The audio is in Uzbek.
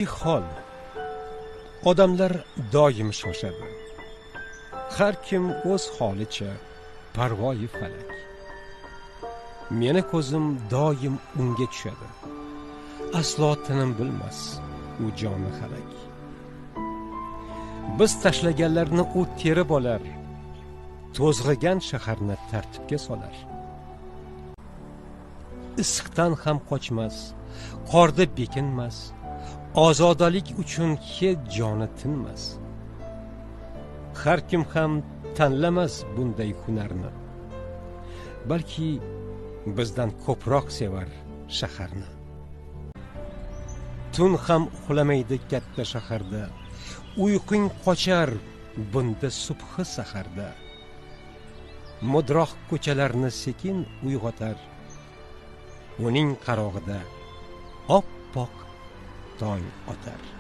Hol odamlar doim shoshadi. Har kim o'z holicha parvoyi falak. Meni ko'zim doim unga tushadi. Aslo tinim bilmas u joni halak. Biz tashlaganlarni u terib olar, to'zg'igan shaharni tartibga solar. Issiqdan ham qochmas, qorda bekinmas, ozodalik uchun hech joni tinmas. Har kim ham tanlamas bunday hunarni, balki bizdan ko'proq sevar shaharni. Tun ham uxlamaydi katta shaharda, uyqung qochar bunda subhi saharda. Mudroq ko'chalarni sekin uyg'otar, uning qarog'ida oppoq tong otar.